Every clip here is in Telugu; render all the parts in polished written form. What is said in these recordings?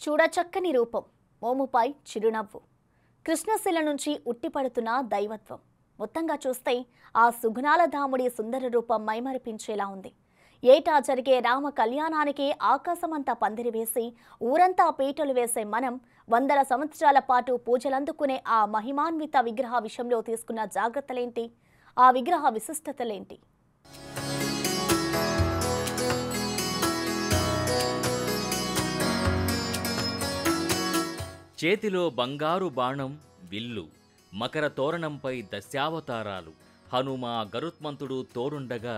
చూడచక్కని రూపం, మోముపై చిరునవ్వు, కృష్ణశిల నుంచి ఉట్టిపడుతున్న దైవత్వం. మొత్తంగా చూస్తే ఆ సుగుణాల ధాముడి సుందర రూపం మైమరిపించేలా ఉంది. ఏటా జరిగే రామ కళ్యాణానికి ఆకాశమంతా పందిరి వేసి ఊరంతా పీటలు వేసే మనం వందల సంవత్సరాల పాటు పూజలందుకునే ఆ మహిమాన్విత విగ్రహ విషయంలో తీసుకున్న జాగ్రత్తలేంటి? ఆ విగ్రహ విశిష్టతలేంటి? చేతిలో బంగారు బాణం, విల్లు, మకర తోరణంపై దశావతారాలు, హనుమ గరుత్మంతుడు తోడుండగా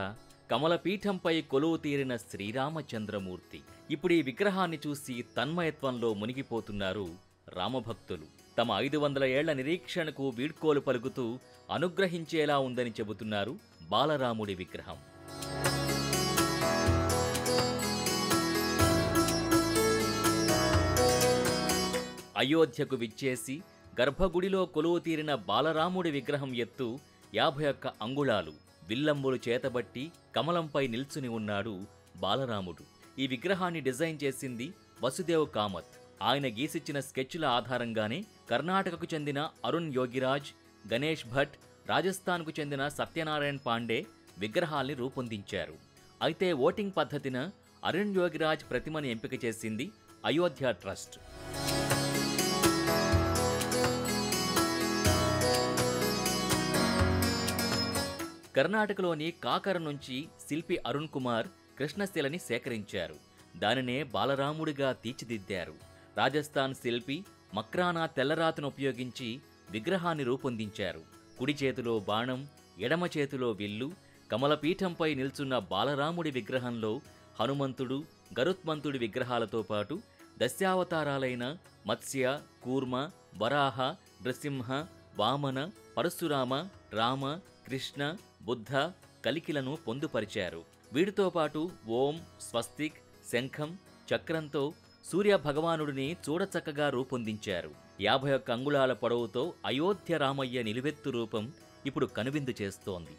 కమలపీఠంపై కొలువు తీరిన శ్రీరామచంద్రమూర్తి. ఇప్పుడు ఈ విగ్రహాన్ని చూసి తన్మయత్వంలో మునిగిపోతున్నారు రామభక్తులు. తమ 500 ఏళ్ల నిరీక్షణకు వీడ్కోలు పలుకుతూ అనుగ్రహించేలా ఉందని చెబుతున్నారు బాలరాముడి విగ్రహం. అయోధ్యకు విచ్చేసి గర్భగుడిలో కొలువు తీరిన బాలరాముడి విగ్రహం ఎత్తు 51 అంగుళాలు. విల్లంబులు చేతబట్టి కమలంపై నిల్చుని ఉన్నాడు బాలరాముడు. ఈ విగ్రహాన్ని డిజైన్ చేసింది వసుదేవ్ కామత్. ఆయన గీసిచ్చిన స్కెచ్ల ఆధారంగానే కర్ణాటకకు చెందిన అరుణ్ యోగిరాజ్, గణేష్ భట్, రాజస్థాన్కు చెందిన సత్యనారాయణ్ పాండే విగ్రహాల్ని రూపొందించారు. అయితే ఓటింగ్ పద్ధతిన అరుణ్ యోగిరాజ్ ప్రతిమని ఎంపిక చేసింది అయోధ్య ట్రస్ట్. కర్ణాటకలోని కాకర నుంచి శిల్పి అరుణ్ కుమార్ కృష్ణశిలని సేకరించారు. దానినే బాలరాముడిగా తీర్చిదిద్దారు. రాజస్థాన్ శిల్పి మక్రానా తెల్లరాతిని ఉపయోగించి విగ్రహాన్ని రూపొందించారు. కుడి చేతిలో బాణం, ఎడమ చేతిలో విల్లు, కమలపీఠంపై నిల్చున్న బాలరాముడి విగ్రహంలో హనుమంతుడు, గరుత్మంతుడి విగ్రహాలతో పాటు దశావతారాలైన మత్స్య, కూర్మ, వరాహ, నృసింహ, వామన, పరశురామ, రామ, కృష్ణ, బుద్ధ, కలికిలను పొందుపరిచారు. వీటితో పాటు ఓం, స్వస్తిక్, శంఖం, చక్రంతో సూర్య భగవానుడిని చూడచక్కగా రూపొందించారు. 51 అంగుళాల పొడవుతో అయోధ్య రామయ్య నిలువెత్తు రూపం ఇప్పుడు కనువిందు చేస్తోంది.